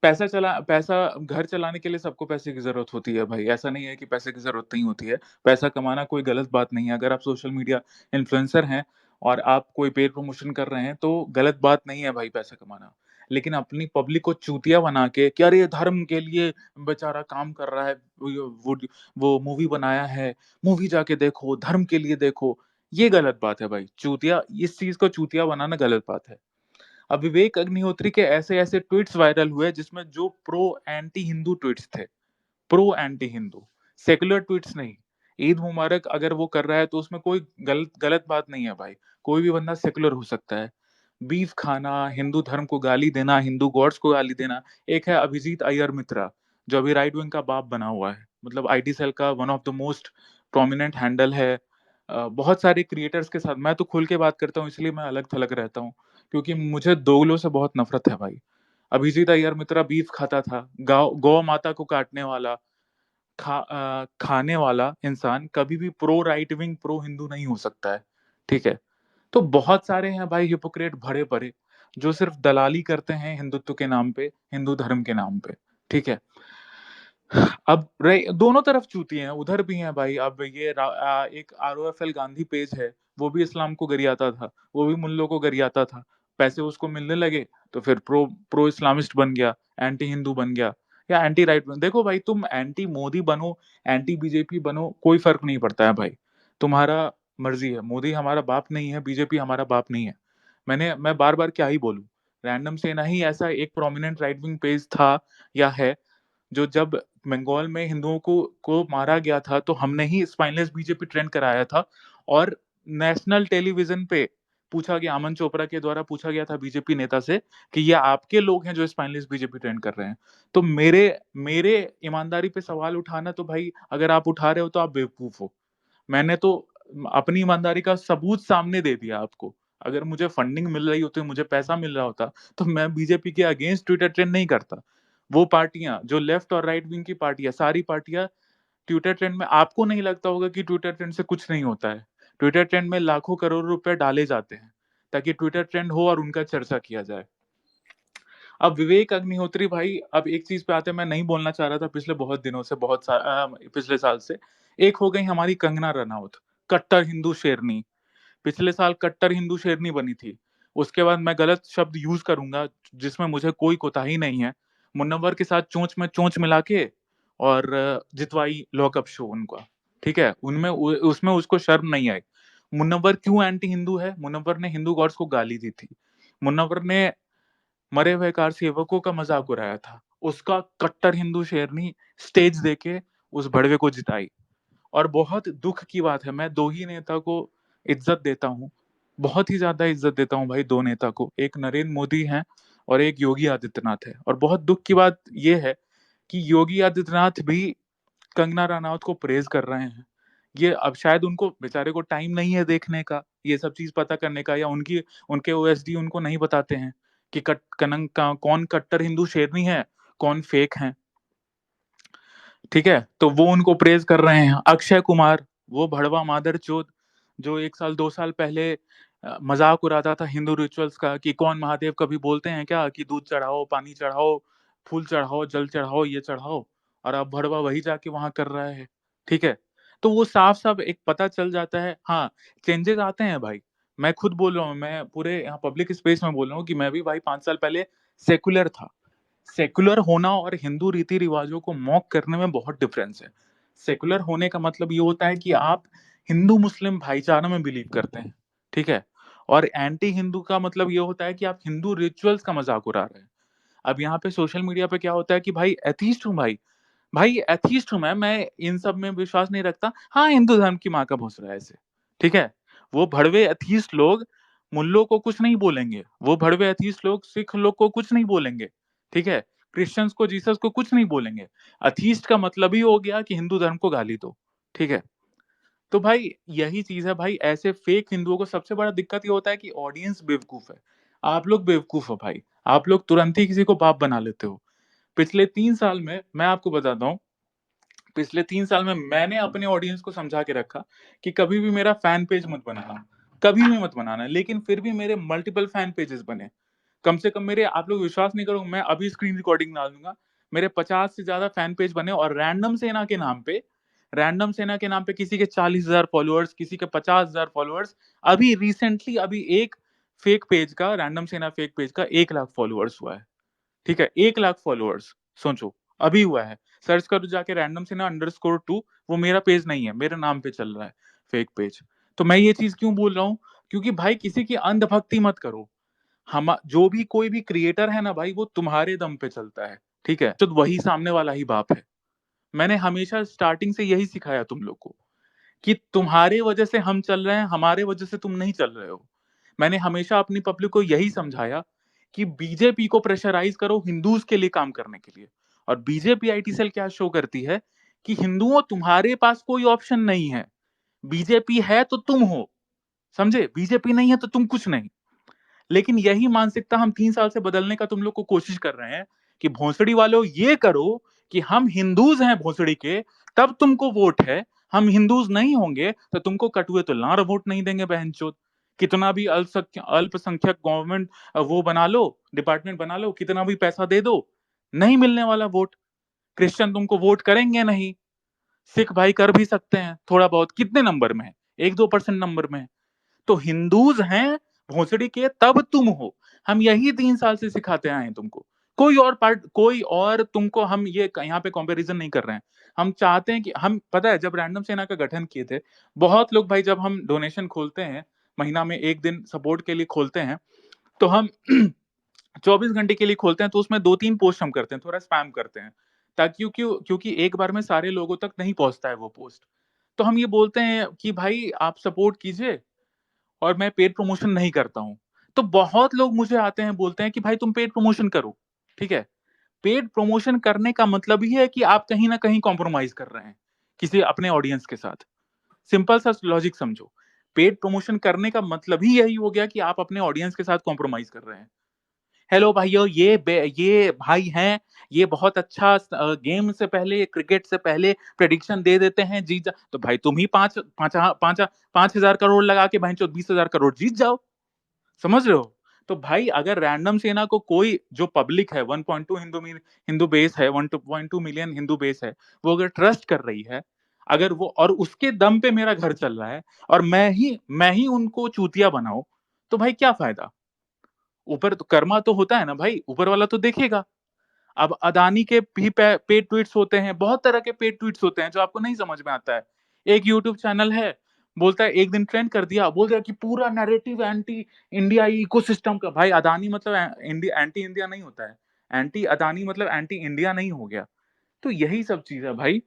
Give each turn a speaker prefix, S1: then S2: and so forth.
S1: पैसा घर चलाने के लिए सबको पैसे की ज़रूरत होती है भाई, ऐसा नहीं है कि पैसे की ज़रूरत नहीं होती है। पैसा कमाना कोई गलत बात नहीं है, अगर आप सोशल मीडिया इन्फ्लुएंसर हैं और आप कोई पेड प्रमोशन कर रहे हैं, तो गलत बात नहीं है भाई पैसा कमाना। लेकिन अपनी पब्लिक को चूतिया बना के कि अरे धर्म के लिए बेचारा काम कर रहा है, वो मूवी बनाया है, मूवी जाके देखो, धर्म के लिए देखो, ये गलत बात है भाई। चूतिया इस चीज़ को चूतिया बनाना गलत बात है। अब विवेक अग्निहोत्री के ऐसे-ऐसे ट्वीट्स वायरल हुए जिसमें जो प्रो एंटी हिंदू ट्वीट्स थे, pro anti Hindu, secular tweets नहीं। ईद मुबारक अगर वो कर रहा है तो उसमें कोई गलत गलत बात नहीं है भाई। कोई भी बंदा सेक्युलर हो सकता है। बीफ खाना, हिंदू धर्म को गाली देना, हिंदू गॉड्स को गाली देना। एक है अभिजीत अय्यर मित्रा, जो अभी राइट विंग का बाप बना हुआ है। मतलब आईटी सेल का one of the most prominent handle है। बहुत सारे क्रिएटर्स के साथ मैं तो खुल के बात करता हूँ, इसलिए मैं अलग-थलग रहता हूँ, क्योंकि मुझे दोगलों से बहुत नफ़रत है भाई। अभिजीत अय्यर मित्रा बीफ खाता था, गौ माता को काटने वाला, खाने वाला इंसान कभी भी pro right wing, pro Hindu नहीं हो सकता है, ठीक है? तो बहुत सारे हैं भाई हिपोक्रेट भरे पड़े, जो सिर्फ दलाली करते हैं हिंदुत्व के नाम पे, हिंदू धर्म के नाम पे, ठीक है? अब दोनों तरफ चूतिए हैं, उधर भी हैं भाई। अब एक आरओएफएल गांधी पेज है, वो भी इस्लाम को गरियाता था, वो भी मुल्लों को गरियाता था। पैसे उसको मिलने लगे, तो फिर प्रो इस्लामिस्ट बन गया, एंटी हिंदू बन गया, या एंटी राइट बन। देखो भाई, तुम एंटी मोदी बनो, एंटी बीजेपी बनो, कोई फ़र्क नहीं पड़ता है भाई। तुम्हारा मर्ज़ी है, मोदी हमारा बाप नहीं है, बीजेपी हमारा बाप नहीं है। मैं बार-बार क्या ही बोलूँ? रैंडम से नहीं, ऐसा एक प्रोमिनेंट राइट विंग पेज था या है, जो जब बंगाल में हिंदुओं को मारा गया था, तो हमने ही स्पाइनलेस बीजेपी ट्रेंड कराया था। और नेशनल टेलीविज़न पे पूछा गया, अमन चोपड़ा के द्वारा पूछा गया था बीजेपी नेता से कि ये आपके लोग हैं जो स्पाइनलेस बीजेपी ट्रेंड कर रहे हैं। तो मेरे मेरे ईमानदारी पे सवाल उठाना, तो भाई अगर आप उठा रहे हो तो आप बेवकूफ़ हो। मैंने तो अपनी ईमानदारी का सबूत सामने दे दिया आपको। अगर मुझे फंडिंग मिल रही होती, मुझे पैसा मिल रहा होता, तो मैं बीजेपी के अगेंस्ट ट्विटर ट्रेंड नहीं करता। वो पार्टियाँ जो लेफ्ट और राइट विंग की पार्टियाँ, सारी पार्टियाँ ट्विटर ट्रेंड में, आपको नहीं लगता होगा कि ट्विटर ट्रेंड से कुछ नहीं होता है। ट्विटर ट्रेंड में लाखों करोड़ रुपए डाले जाते हैं, ताकि ट्विटर ट्रेंड हो और उनका चर्चा किया जाए। अब विवेक अग्निहोत्री भाई, अब एक चीज़ पे आते हैं, मैं नहीं बोलना चाह रहा था पिछले बहुत दिनों से, पिछले साल से। एक हो गई हमारी कंगना रनौत, कट्टर हिंदू शेरनी। पिछले साल कट्टर हिंदू शेरनी बनी थी। उसके बाद मैं गलत शब्द यूज़ करूँगा, जिसमें मुझे कोई कोताही नहीं है। मुनव्वर के साथ चोंच में चोंच मिला के और जितवाई लॉकअप शो उनका, ठीक है? उनमें उसमें उसको शर्म नहीं आई। मुनव्वर क्यों एंटी हिंदू है? मुनव्वर ने हिंदू गॉड्स को गाली दी थी। मुनव्वर ने मरे हुए कार सेवकों का मज़ाक उड़ाया था। उसका कट्टर हिंदू शेरनी स्टेज देके उस भड़वे को जिताई। और बहुत दुःख की बात है, मैं 2 ही नेता को इज़्ज़त देता हूँ, बहुत ही ज़्यादा इज़्ज़त देता हूँ भाई 2 नेता को, एक नरेंद्र मोदी हैं और एक योगी आदित्यनाथ है। और बहुत दुःख की बात ये है कि योगी आदित्यनाथ भी कंगना रनौत को प्रेज़ कर रहे हैं। ये अब शायद उनको बेचारे को टाइम नहीं है देखने का, ये सब चीज़ पता करने का, या उनके ओएसडी उनको नहीं बताते हैं कि कौन कट्टर हिंदू शेरनी है, कौन फेक हैं। ठीक है? तो वो उनको प्रेज़ कर रहे हैं। अक्षय कुमार, वो भड़वा मादरचोद, जो 1 साल 2 साल पहले मज़ाक उड़ाता था हिंदू रिचुअल्स का कि कौन महादेव कभी बोलते हैं क्या कि दूध चढ़ाओ, पानी चढ़ाओ, फूल चढ़ाओ, जल चढ़ाओ, ये चढ़ाओ, और अब भड़वा वही जाके वहाँ कर रहा है। ठीक है? तो वो साफ-साफ एक पता चल जाता है। हाँ, चेंजेज़ आते हैं भाई। मैं खुद बोल रहा हूँ, मैं पूरे यहाँ पब्लिक स्पेस में बोल रहा हूँ कि मैं भी भाई 5 साल पहले सेक्युलर था। सेक्युलर होना और हिंदू रीति-रिवाजों को मॉक करने में बहुत डिफरेंस है। सेक्युलर होने का मतलब ये होता है कि आप हिंदू-मुस्लिम भाईचारा में बिलीव करते हैं, ठीक है? और एंटी हिंदू का मतलब ये होता है कि आप हिंदू रिचुअल्स का मज़ाक उड़ा रहे हैं। अब यहाँ पे सोशल मीडिया पे क्या होता है कि भाई एथीस्ट हूँ भाई। भाई एथीस्ट हूँ मैं इन सब में विश्वास नहीं रखता। हाँ, हिंदू धर्म की माँ का भोसड़ा है ऐसे, ठीक है? वो भड़वे एथीस्ट लोग मुल्लों को कुछ नहीं बोलेंगे। वो भड़वे एथीस्ट लोग सिख लोग को कुछ नहीं बोलेंगे, ठीक है? क्रिश्चियंस को, जीसस को कुछ नहीं बोलेंगे। एथीस्ट का मतलब ही हो गया कि हिंदू धर्म को गाली दो, ठीक है? तो भाई यही चीज़ है भाई, ऐसे फेक हिंदुओं को सबसे बड़ा दिक्कत ये होता है कि ऑडियंस बेवकूफ़ है। आप लोग बेवकूफ़ हो भाई। आप लोग तुरंत ही किसी को बाप बना लेते हो। पिछले 3 साल में मैं आपको बताता हूँ, पिछले 3 साल में मैंने अपने ऑडियंस को समझा के रखा कि कभी भी मेरा फैन पेज मत बनाना, कभी भी मत बनाना, लेकिन फिर भी मेरे मल्टीपल फैन पेजेस बने। कम से कम मेरे, आप लोग विश्वास नहीं करोगे, मैं अभी स्क्रीन रिकॉर्डिंग डाल दूँगा। मेरे 50 से ज़्यादा फैन पेज बने और रैंडम सेना के नाम पे किसी के 40,000 फॉलोअर्स, किसी के 50,000 फॉलोअर्स। अभी रिसेंटली अभी एक फेक पेज का, रैंडम सेना फेक पेज का 1 लाख फॉलोअर्स हुआ है। ठीक है? 1 लाख फॉलोअर्स, सोचो, अभी हुआ है। सर्च करो जाके रैंडम सेना अंडरस्कोर 2, वो मेरा पेज नहीं है, मेरे नाम पे चल रहा है फेक पेज। तो मैं ये चीज़ क्यों बोल रहा हूँ? क्योंकि भाई किसी की अंधभक्ति मत करो। हम जो भी कोई भी क्रिएटर है ना भाई, वो तुम्हारे दम पे चलता है, ठीक है? तो वही सामने वाला ही बाप है। मैंने हमेशा स्टार्टिंग से यही सिखाया तुम लोग को कि तुम्हारे वजह से हम चल रहे हैं, हमारे वजह से तुम नहीं चल रहे हो। मैंने हमेशा अपनी पब्लिक को यही समझाया कि बीजेपी को प्रेशराइज़ करो हिंदूज़ के लिए काम करने के लिए। और बीजेपी आईटी सेल क्या शो करती है कि हिंदुओं, तुम्हारे पास कोई ऑप्शन नहीं है। बीजेपी है तो तुम हो, समझे? बीजेपी नहीं है तो तुम कुछ नहीं। लेकिन यही मानसिकता हम 3 साल से बदलने का तुम लोग को कोशिश कर रहे हैं कि भोसड़ी वालों ये करो कि हम हिंदूज़ हैं भोसड़ी के, तब तुमको वोट है। हम हिंदूज़ नहीं होंगे तो तुमको कटुए तो लार वोट नहीं देंगे बहनचोद। कितना भी अल्पसंख्यक गवर्नमेंट वो बना लो, डिपार्टमेंट बना लो, कितना भी पैसा दे दो, नहीं मिलने वाला वोट। क्रिश्चियन तुमको वोट करेंगे नहीं। सिख भाई कर भी सकते हैं थोड़ा बहुत, कितने नंबर में है? 1-2% नंबर में है। तो हिंदूज हैं भोसड़ी के तब तुम हो। हम यही 3 साल से सिखाते आए हैं तुमको। कोई और तुमको हम ये यहाँ पे कंपैरिजन नहीं कर रहे हैं। हम चाहते हैं कि हम, पता है जब रैंडम सेना का गठन किए थे, बहुत लोग भाई, जब हम डोनेशन खोलते हैं, महीना में 1 दिन सपोर्ट के लिए खोलते हैं, तो हम 24 घंटे के लिए खोलते हैं, तो उसमें 2-3 पोस्ट हम करते हैं, थोड़ा स्पैम करते हैं, ताकि क्योंकि एक बार में सारे लोगों तक नहीं पहुंचता है वो पोस्ट। तो हम ये बोलते हैं कि भाई आप सपोर्ट कीजिए और मैं पेड प्रमोशन नहीं करता हूँ। तो बहुत लोग मुझे आते हैं, बोलते हैं कि भाई तुम पेड प्रमोशन करो, ठीक है? पेड प्रमोशन करने का मतलब ही है कि आप कहीं न कहीं कॉम्प्रोमाइज़ कर रहे हैं, किसी अपने ऑडियंस के साथ। सिंपल सा लॉजिक समझो। पेड प्रमोशन करने का मतलब ही यही हो गया कि आप अपने ऑडियंस के साथ कॉम्प्रोमाइज़ कर रहे हैं। हेलो भाइयों, ये भाई हैं, ये बहुत अच्छा गेम से पहले, क्रिकेट से पहले प्रेडिक्शन दे देते हैं, जीत जा, तो भाई तुम ही 5,000 करोड़ लगा के भैंचोद 20,000 करोड़ जीत जाओ। समझ रहे हो? तो भाई अगर रैंडम सेना को कोई, जो पब्लिक है 1.2 हिंदू बेस है, 1.2 मिलियन हिंदू बेस है, वो अगर ट्रस्ट कर रही है, अगर वो, और उसके दम पे मेरा घर चल रहा है, और मैं ही उनको चूतिया बनाऊँ, तो भाई क्या फ़ायदा? ऊपर तो कर्मा तो होता है ना भाई, ऊपर वाला तो देखेगा। अब अदानी के भी पेड ट्वीट्स होते हैं, बहुत तरह के पेड ट्वीट्स होते हैं जो आपको नहीं समझ में आता है। एक यूट्यूब चैनल है, बोलता है एक दिन ट्रेंड कर दिया, बोल रहा है कि पूरा नैरेटिव एंटी इंडिया इकोसिस्टम का। भाई अदानी मतलब एंटी इंडिया नहीं होता है। एंटी अदानी मतलब एंटी इंडिया नहीं हो गया। तो यही सब चीज़ है भाई।